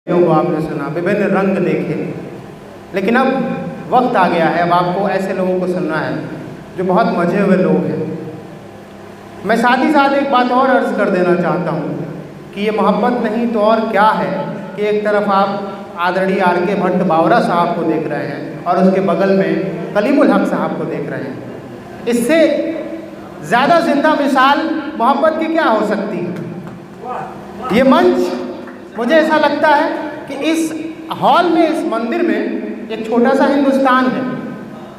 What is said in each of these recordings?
को आपने सुना, विभिन्न रंग देखे, लेकिन अब वक्त आ गया है, अब आपको ऐसे लोगों को सुनना है जो बहुत मजे हुए लोग हैं। मैं साथ ही साथ एक बात और अर्ज़ कर देना चाहता हूँ कि ये मोहब्बत नहीं तो और क्या है कि एक तरफ आप आदरणीय आर.के. भट्ट बावरा साहब को देख रहे हैं और उसके बगल में कलीमुल हक साहब को देख रहे हैं। इससे ज़्यादा जिंदा मिसाल मोहब्बत की क्या हो सकती है। ये मंच, मुझे ऐसा लगता है कि इस हॉल में, इस मंदिर में एक छोटा सा हिंदुस्तान है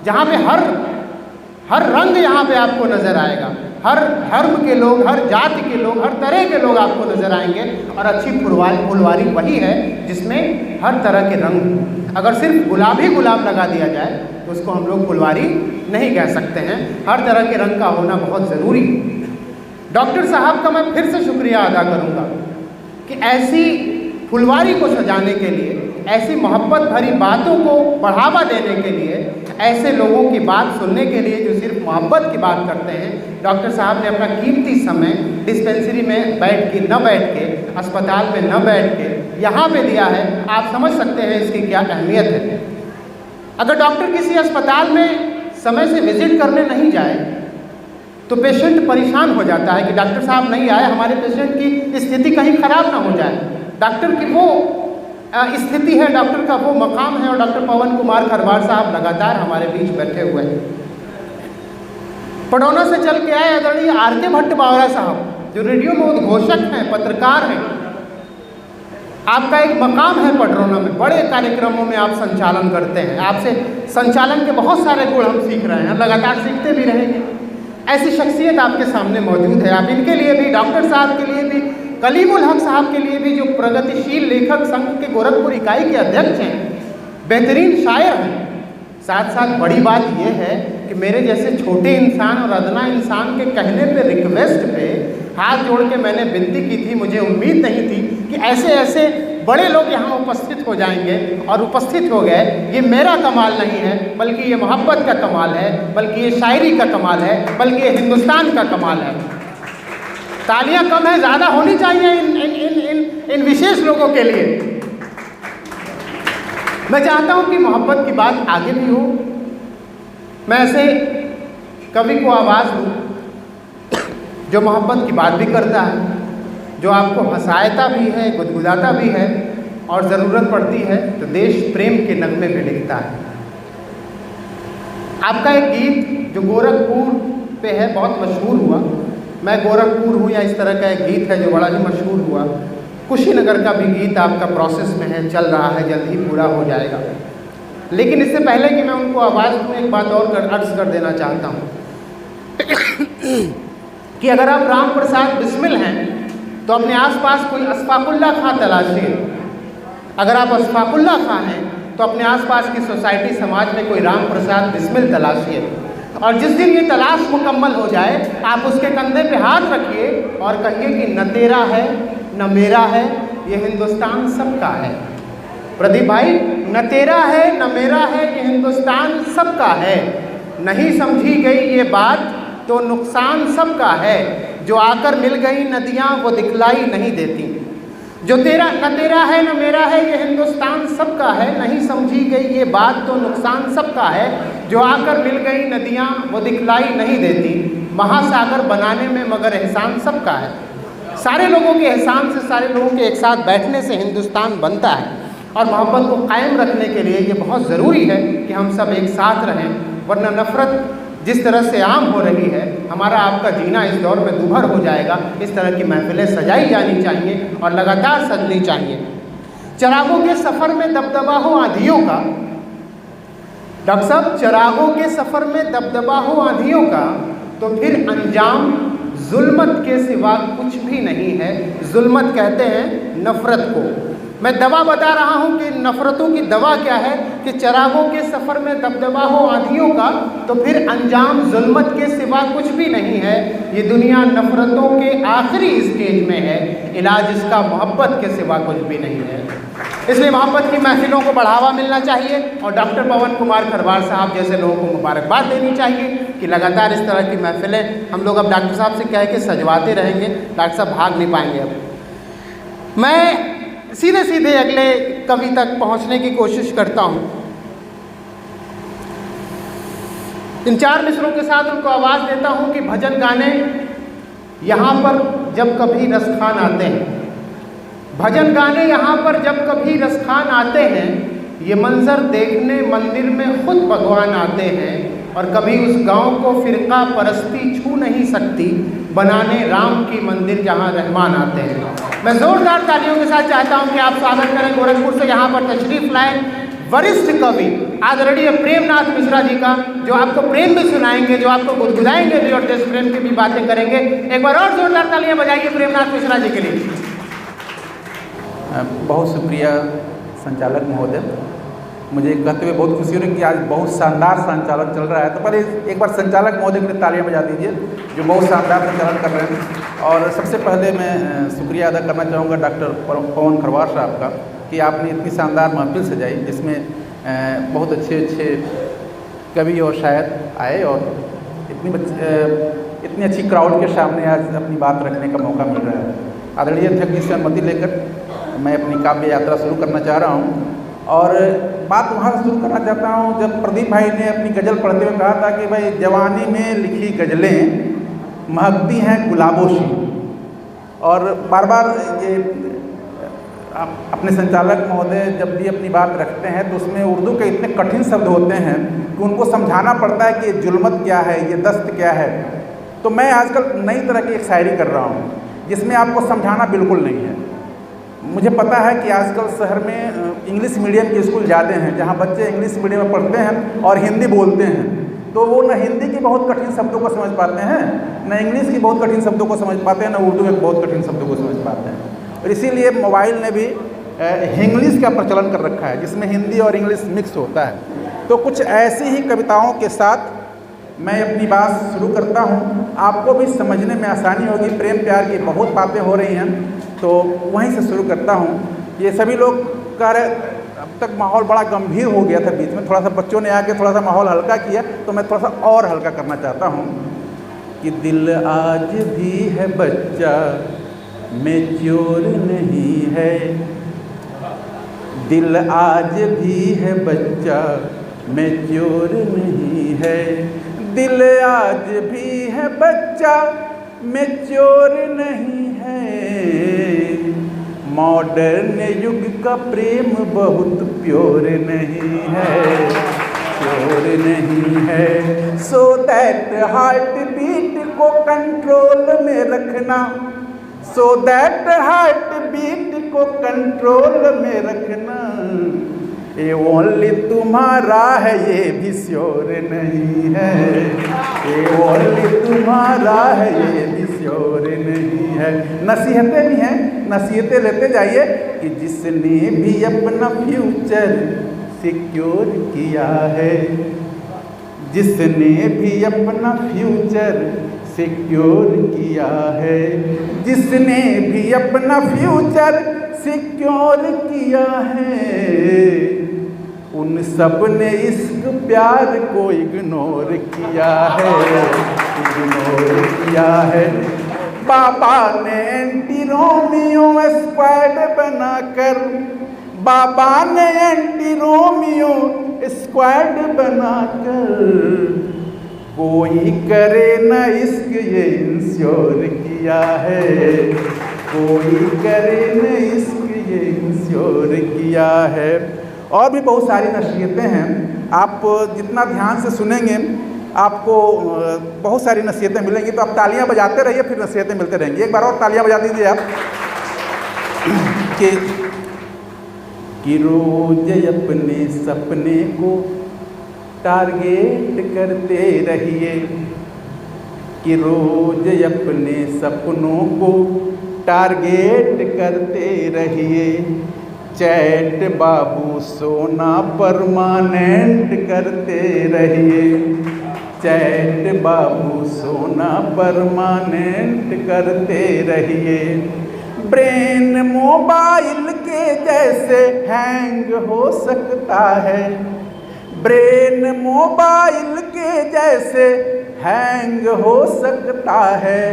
जहाँ पे हर रंग यहाँ पे आपको नज़र आएगा, हर धर्म के लोग, हर जाति के लोग, हर तरह के लोग आपको नज़र आएंगे। और अच्छी फुलवारी वही है जिसमें हर तरह के रंग। अगर सिर्फ गुलाबी गुलाब लगा दिया जाए तो उसको हम लोग फुलवारी नहीं कह सकते हैं। हर तरह के रंग का होना बहुत ज़रूरी। डॉक्टर साहब का मैं फिर से शुक्रिया अदा करूँगा कि ऐसी फुलवारी को सजाने के लिए, ऐसी मोहब्बत भरी बातों को बढ़ावा देने के लिए, ऐसे लोगों की बात सुनने के लिए जो सिर्फ मोहब्बत की बात करते हैं, डॉक्टर साहब ने अपना कीमती समय डिस्पेंसरी में न बैठ के, अस्पताल में न बैठ के यहाँ पे दिया है। आप समझ सकते हैं इसकी क्या अहमियत है। अगर डॉक्टर किसी अस्पताल में समय से विजिट करने नहीं जाए तो पेशेंट परेशान हो जाता है कि डॉक्टर साहब नहीं आए, हमारे पेशेंट की स्थिति कहीं ख़राब ना हो जाए। डॉक्टर की वो स्थिति है, डॉक्टर का वो मकाम है। और डॉक्टर पवन कुमार खरवार साहब लगातार हमारे बीच बैठे हुए हैं। पडरौना से चल के आए आदरणीय आर.के. भट्ट बावरा साहब जो रेडियो में उद्घोषक हैं, पत्रकार हैं। आपका एक मकाम है पडरौना में, बड़े कार्यक्रमों में आप संचालन करते हैं। आपसे संचालन के बहुत सारे गुण हम सीख रहे हैं, लगातार सीखते भी रहेंगे। ऐसी शख्सियत आपके सामने मौजूद है। आप इनके लिए भी, डॉक्टर साहब के लिए भी, कलीमुल हक साहब के लिए भी, जो प्रगतिशील लेखक संघ के गोरखपुर इकाई के अध्यक्ष हैं, बेहतरीन शायर हैं। साथ साथ बड़ी बात यह है कि मेरे जैसे छोटे इंसान और अदना इंसान के कहने पे, रिक्वेस्ट पे हाथ जोड़ के मैंने विनती की थी। मुझे उम्मीद नहीं थी कि ऐसे ऐसे बड़े लोग यहाँ उपस्थित हो जाएंगे और उपस्थित हो गए। ये मेरा कमाल नहीं है, बल्कि ये मोहब्बत का कमाल है, बल्कि ये शायरी का कमाल है, बल्कि ये हिंदुस्तान का कमाल है। तालियां कम है, ज़्यादा होनी चाहिए इन विशेष लोगों के लिए। मैं चाहता हूं कि मोहब्बत की बात आगे भी हो। मैं ऐसे कवि को आवाज़ दूं जो मोहब्बत की बात भी करता है, जो आपको हंसाता भी है, गुदगुदाता भी है, और ज़रूरत पड़ती है तो देश प्रेम के नगमे भी लिखता है। आपका एक गीत जो गोरखपुर पे है, बहुत मशहूर हुआ। मैं गोरखपुर हूँ, या इस तरह का एक गीत है जो बड़ा ही मशहूर हुआ। कुशीनगर का भी गीत आपका प्रोसेस में है, चल रहा है, जल्द ही पूरा हो जाएगा। लेकिन इससे पहले कि मैं उनको आवाज़ दूँ, एक बात और अर्ज़ कर देना चाहता हूँ कि अगर आप राम प्रसाद बिस्मिल हैं तो अपने आसपास कोई अस्फाकुल्ला खां तलाशिए। अगर आप अस्फाकुल्ला खां हैं तो अपने आसपास की सोसाइटी, समाज में कोई राम प्रसाद बिस्मिल तलाशिए। और जिस दिन ये तलाश मुकम्मल हो जाए, आप उसके कंधे पे हाथ रखिए और कहिए कि न तेरा है न मेरा है, ये हिंदुस्तान सबका है। प्रदीप भाई, न तेरा है न मेरा है, ये हिंदुस्तान सबका है। नहीं समझी गई ये बात तो नुकसान सबका है। जो आकर मिल गई नदियाँ वो दिखलाई नहीं देती। जो न तेरा है न मेरा है, ये हिंदुस्तान सबका है। नहीं समझी गई ये बात तो नुकसान सबका है। जो आकर मिल गई नदियाँ वो दिखलाई नहीं देती। महासागर बनाने में मगर एहसान सबका है। सारे लोगों के एहसान से, सारे लोगों के एक साथ बैठने से हिंदुस्तान बनता है। और मोहब्बत को कायम रखने के लिए ये बहुत ज़रूरी है कि हम सब एक साथ रहें, वरना नफ़रत जिस तरह से आम हो रही है, हमारा आपका जीना इस दौर में दुभर हो जाएगा। इस तरह की महफिलें सजाई जानी चाहिए और लगातार सजनी चाहिए। चिरागों के सफ़र में दबदबा हो आंधियों का, डॉक्टर साहब, चिरागों के सफ़र में दबदबा हो आंधियों का, तो फिर अंजाम जुल्मत के सिवा कुछ भी नहीं है। जुल्मत कहते हैं नफ़रत को। मैं दवा बता रहा हूँ कि नफ़रतों की दवा क्या है, कि चिरागों के सफ़र में दबदबा हो आंधियों का, तो फिर अंजाम जुल्मत के सिवा कुछ भी नहीं है। ये दुनिया नफ़रतों के आखिरी स्टेज में है, इलाज इसका मोहब्बत के सिवा कुछ भी नहीं है। इसलिए मोहब्बत की महफिलों को बढ़ावा मिलना चाहिए और डॉक्टर पवन कुमार खरवार साहब जैसे लोगों को मुबारकबाद देनी चाहिए कि लगातार इस तरह की महफिलें हम लोग अब डॉक्टर साहब से कह के सजवाते रहेंगे। डॉक्टर साहब भाग नहीं पाएंगे। अब मैं सीधे सीधे अगले कवि तक पहुंचने की कोशिश करता हूं। इन 4 मिसरों के साथ उनको आवाज़ देता हूं कि भजन गाने यहाँ पर जब कभी रसखान आते हैं, भजन गाने यहाँ पर जब कभी रसखान आते हैं, ये मंजर देखने मंदिर में खुद भगवान आते हैं, और कभी उस गांव को फिरका परस्ती छू नहीं सकती, बनाने राम की मंदिर जहां रहमान आते हैं। मैं जोरदार तालियों के साथ चाहता हूं कि आप स्वागत करें गोरखपुर से यहाँ पर तशरीफ लाए वरिष्ठ कवि आदरणीय प्रेमनाथ मिश्रा जी का, जो आपको प्रेम भी सुनाएंगे, जो आपको गुदगुदाएंगे भी और देश प्रेम की भी बातें करेंगे। एक बार और जोरदार तालियां बजाइए प्रेमनाथ मिश्रा जी के लिए। बहुत शुक्रिया संचालक महोदय, मुझे कहते हुए बहुत खुशी हो रही कि आज बहुत शानदार संचालन चल रहा है। तो पहले एक बार संचालक महोदय के लिए तालियां बजा दीजिए जो बहुत शानदार संचालन कर रहे हैं। और सबसे पहले मैं शुक्रिया अदा करना चाहूँगा डॉक्टर पवन खरवार साहब का कि आपने इतनी शानदार महफिल सजाई, जिसमें बहुत अच्छे कवि और शायर आए और इतनी अच्छी क्राउड के सामने आज अपनी बात रखने का मौका मिल रहा है। आदरणीय अध्यक्ष जी से अनुमति लेकर मैं अपनी काव्य यात्रा शुरू करना चाह रहा हूँ। और बात वहाँ से शुरू करना चाहता हूँ जब प्रदीप भाई ने अपनी गज़ल पढ़ते हुए कहा था कि भाई जवानी में लिखी गज़लें महकती हैं गुलाबों सी। और बार बार ये अपने संचालक महोदय जब भी अपनी बात रखते हैं तो उसमें उर्दू के इतने कठिन शब्द होते हैं कि उनको समझाना पड़ता है कि जुल्मत क्या है, ये दस्त क्या है। तो मैं आजकल नई तरह की एक शायरी कर रहा हूँ जिसमें आपको समझाना बिल्कुल नहीं है। मुझे पता है कि आजकल शहर में इंग्लिश मीडियम के स्कूल ज़्यादा हैं, जहाँ बच्चे इंग्लिश मीडियम में पढ़ते हैं और हिंदी बोलते हैं, तो वो न हिंदी की बहुत कठिन शब्दों को समझ पाते हैं, न इंग्लिश की बहुत कठिन शब्दों को समझ पाते हैं, न उर्दू के बहुत कठिन शब्दों को समझ पाते हैं। और इसीलिए मोबाइल ने भी इंग्लिश का प्रचलन कर रखा है जिसमें हिंदी और इंग्लिश मिक्स होता है। तो कुछ ऐसी ही कविताओं के साथ मैं अपनी बात शुरू करता हूँ, आपको भी समझने में आसानी होगी। प्रेम प्यार की बहुत बातें हो रही हैं तो वहीं से शुरू करता हूँ। ये सभी लोग कह रहे अब तक माहौल बड़ा गंभीर हो गया था, बीच में थोड़ा सा बच्चों ने आके थोड़ा सा माहौल हल्का किया, तो मैं थोड़ा सा और हल्का करना चाहता हूँ कि दिल आज भी है बच्चा मैच्योर नहीं है, दिल आज भी है बच्चा मैच्योर नहीं है, दिल आज भी है बच्चा मैच्योर नहीं है, मॉडर्न युग का प्रेम बहुत प्योर नहीं है, प्योर नहीं है। सो दैट हार्ट बीट को कंट्रोल में रखना, सो दैट हार्ट बीट को कंट्रोल में रखना, ये ओनली तुम्हारा है ये भी श्योर नहीं है, ये ओनली तुम्हारा है ये भी श्योर नहीं है। नसीहतें भी हैं, नसीहतें लेते जाइए कि जिसने भी अपना फ्यूचर सिक्योर किया है, जिसने भी अपना फ्यूचर सिक्योर किया है, जिसने भी अपना फ्यूचर सिक्योर किया है, उन सब ने इश्क प्यार को इग्नोर किया है, इग्नोर किया है। बाबा ने एंटी रोमियो स्क्वाड बनाकर, बाबा ने एंटी रोमियो स्क्वाड बनाकर, कोई करे न इश्क ये इंश्योर किया है, कोई करे न इश्क ये इंश्योर किया है। और भी बहुत सारी नसीहतें हैं, आप जितना ध्यान से सुनेंगे आपको बहुत सारी नसीहतें मिलेंगी। तो आप तालियां बजाते रहिए, फिर नसीहतें मिलते रहेंगी। एक बार और तालियां बजा दीजिए आप कि रोज अपने सपने को टारगेट करते रहिए, कि रोज अपने सपनों को टारगेट करते रहिए, चैट बाबू सोना परमानेंट करते रहिए, चैट बाबू सोना परमानेंट करते रहिए। ब्रेन मोबाइल के जैसे हैंग हो सकता है, ब्रेन मोबाइल के जैसे हैंग हो सकता है,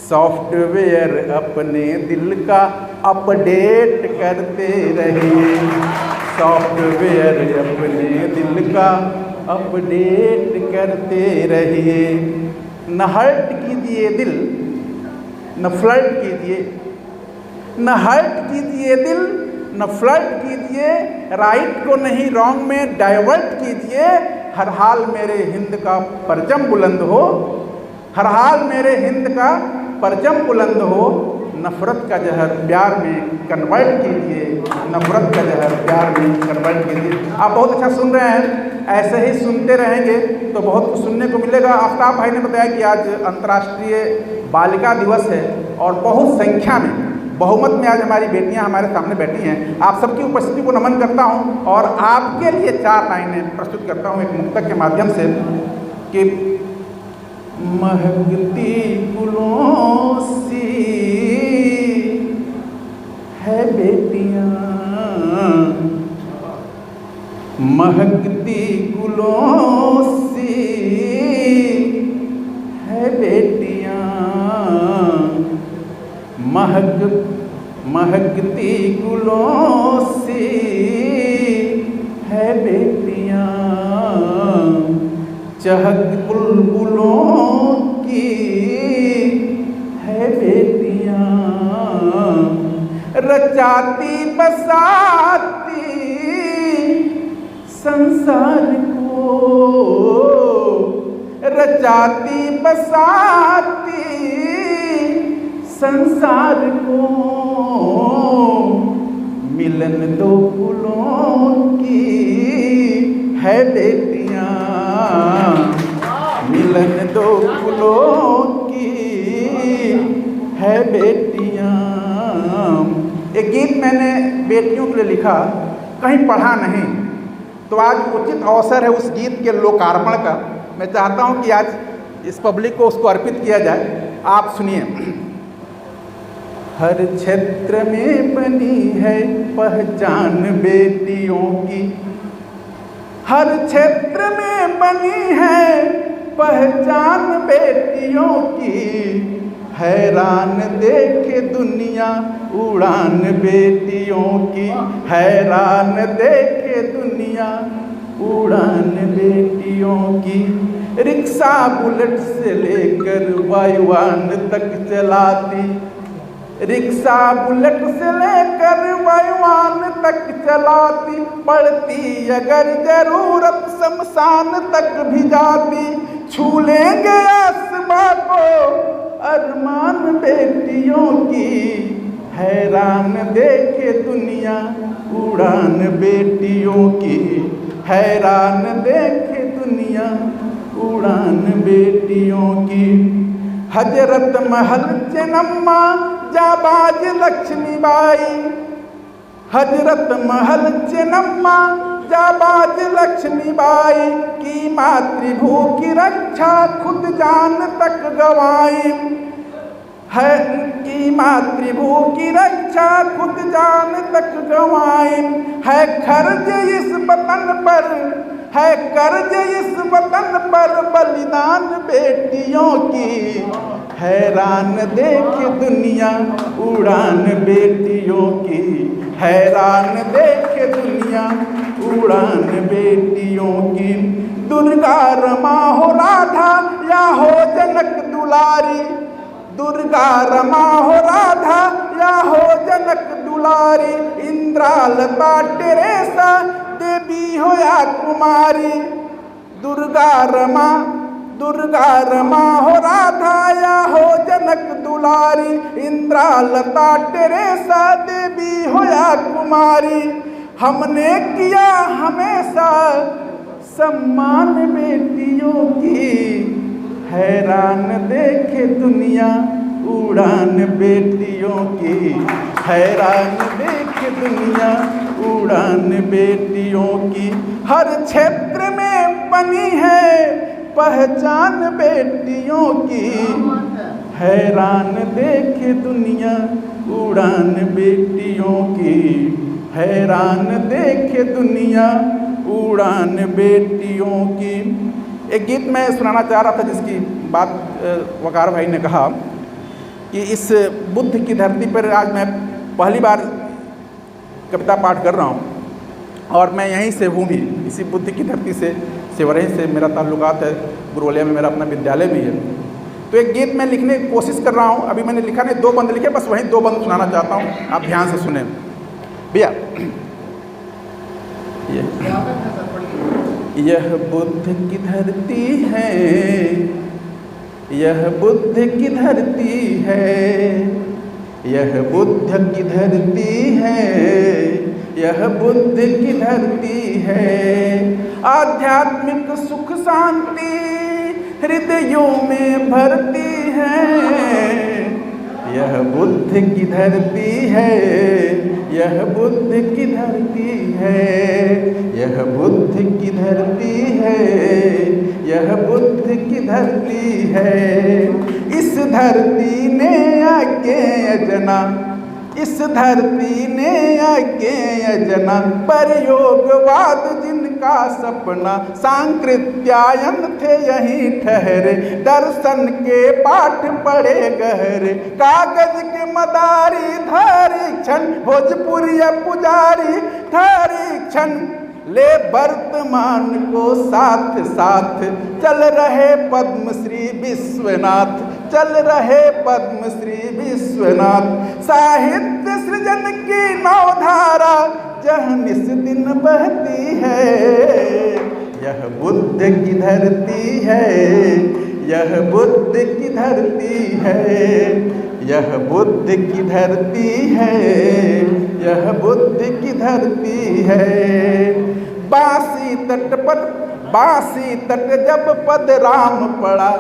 सॉफ्टवेयर अपने दिल का अपडेट करते रहिए, सॉफ्टवेयर अपने दिल का अपडेट करते रहिए। न हर्ट कीजिए दिल, न फ्लर्ट कीजिए, न हर्ट कीजिए दिल, न फ्लर्ट कीजिए, राइट को नहीं रॉन्ग में डाइवर्ट कीजिए। हर हाल मेरे हिंद का परचम बुलंद हो, हर हाल मेरे हिंद का परचम बुलंद हो। नफ़रत का जहर प्यार में कन्वर्ट कीजिए, नफ़रत का जहर प्यार में कन्वर्ट कीजिए। आप बहुत अच्छा सुन रहे हैं, ऐसे ही सुनते रहेंगे तो बहुत कुछ सुनने को मिलेगा। आफ्ताब भाई ने बताया कि आज अंतर्राष्ट्रीय बालिका दिवस है और बहुत संख्या में, बहुमत में आज हमारी बेटियां हमारे सामने बैठी हैं। आप सबकी उपस्थिति को नमन करता हूं और आपके लिए 4 लाइनें प्रस्तुत करता हूं एक मुक्तक के माध्यम से कि महकती गुलों सी है बेटियां, महकती गुलों सी है बेटियां, महकती गुलों सी है बेटियां, चहक बुलबुलों की है बेटियां, रचाती बसाती संसार को, रचाती बसाती संसार को, मिलन दो फूलों की है बेटियां, मिलन दो फूलों की है बेटियां। एक गीत मैंने बेटियों के लिए लिखा, कहीं पढ़ा नहीं, तो आज उचित अवसर है उस गीत के लोकार्पण का। मैं चाहता हूं कि आज इस पब्लिक को उसको अर्पित किया जाए। आप सुनिए। हर क्षेत्र में बनी है पहचान बेटियों की, हर क्षेत्र में बनी है पहचान बेटियों की, हैरान देखे दुनिया उड़ान बेटियों की, हैरान देखे दुनिया उड़ान बेटियों की। रिक्शा बुलेट से लेकर वायुयान तक चलाती, रिक्शा बुलेट से लेकर वायुयान तक चलाती, पड़ती अगर जरूरत शमशान तक भी जाती, छू लेंगे आसमां को अरमान बेटियों की, हैरान देखे दुनिया उड़ान बेटियों की, हैरान देखे दुनिया उड़ान बेटियों की। हजरत महल चेन्नम्मा जाबाज लक्ष्मीबाई, हजरत महल चेन्नम्मा जाबाज लक्ष्मीबाई की मातृभू की रक्षा खुद जान तक गवाई, है की मातृभू की रक्षा खुद जान तक गवाई। है खर्ज इस वतन पर, है कर्ज इस वतन पर बलिदान बेटियों की, हैरान देखे दुनिया उड़ान बेटियों की, हैरान देखे दुनिया उड़ान बेटियों की। दुर्गा रमा हो राधा या हो जनक दुलारी, दुर्गा रमा हो राधा या हो जनक दुलारी, इंद्रालता टेरेसा देवी हो या कुमारी। दुर्गा रमा हो राधा या हो जनक दुलारी, इंद्रालता टेरेसा देवी हो या कुमारी। हमने किया हमेशा सम्मान बेटियों की, हैरान देखे दुनिया उड़ान बेटियों की, हैरान देखे दुनिया उड़ान बेटियों की। हर क्षेत्र में बनी है पहचान बेटियों की, हैरान देखे दुनिया उड़ान बेटियों की, हैरान देखे दुनिया उड़ान बेटियों की। एक गीत मैं सुनाना चाह रहा था जिसकी बात वकार भाई ने कहा कि इस बुद्ध की धरती पर आज मैं पहली बार कविता पाठ कर रहा हूँ और मैं यहीं से हूँ भी, इसी बुद्ध की धरती से, सेवरही से मेरा ताल्लुकात है। गुरुवलिया में मेरा अपना विद्यालय भी है। तो एक गीत मैं लिखने की कोशिश कर रहा हूँ। अभी मैंने लिखा नहीं, 2 बंद लिखे, बस वहीं 2 बंद सुनाना चाहता हूँ, आप ध्यान से सुने भैया। यह बुद्ध की धरती है, यह बुद्ध की धरती है, यह बुद्ध की धरती है, यह बुद्ध की धरती है। आध्यात्मिक सुख शांति हृदयों में भरती है। यह बुद्ध की धरती है, यह बुद्ध की धरती है, यह बुद्ध की धरती है, यह बुद्ध की धरती है। इस धरती ने आके अजना, इस धरती ने आके अजना, पर योगवाद जिनका सपना, सांकृत्यायन थे यहीं ठहरे, दर्शन के पाठ पढ़े गहरे, कागज के मदारी धारी क्षण, भोजपुरिया पुजारी धारी क्षण, ले वर्तमान को साथ साथ, चल रहे पद्मश्री विश्वनाथ, चल रहे पद्मश्री विश्वनाथ। साहित्य सृजन की नवधारा जह निस दिन बहती है। यह बुद्ध की धरती है, यह बुद्ध की धरती है, यह बुद्ध की धरती है, यह बुद्ध की धरती है। बासी तट पर, बासी तट जब पद राम पड़ा,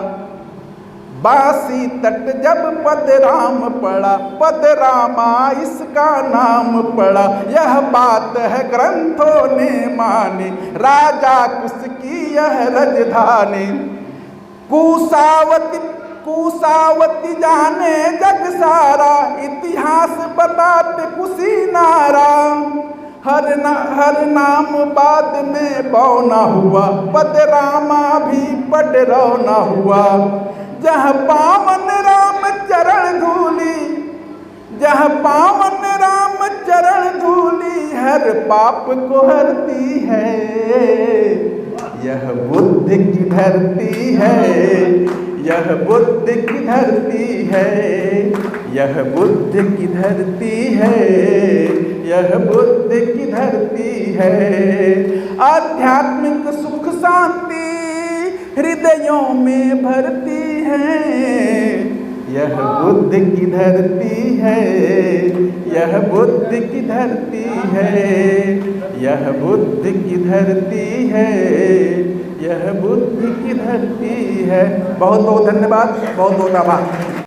बासी तट जब पद राम पड़ा, पद रामा इसका नाम पड़ा। यह बात है ग्रंथों ने मानी, राजा कुश की यह राजधानी। कुशावती, कुशावती जाने जग सारा, इतिहास बताते कुशीनारा। हर नाम बाद में बौना हुआ, पद रामा भी पढ़ रौना हुआ। जहाँ पावन राम चरण धूली, जहाँ पावन राम चरण धूली, हर पाप को हरती है। यह बुद्ध की धरती है, यह बुद्ध की धरती है, यह बुद्ध की धरती है, यह बुद्ध की धरती है। आध्यात्मिक सुख शांति हृदयों में भरती है। यह बुद्ध की धरती है, यह बुद्ध की धरती है, यह बुद्ध की धरती है, यह बुद्ध की धरती है। बहुत बहुत धन्यवाद, बहुत बहुत आभार।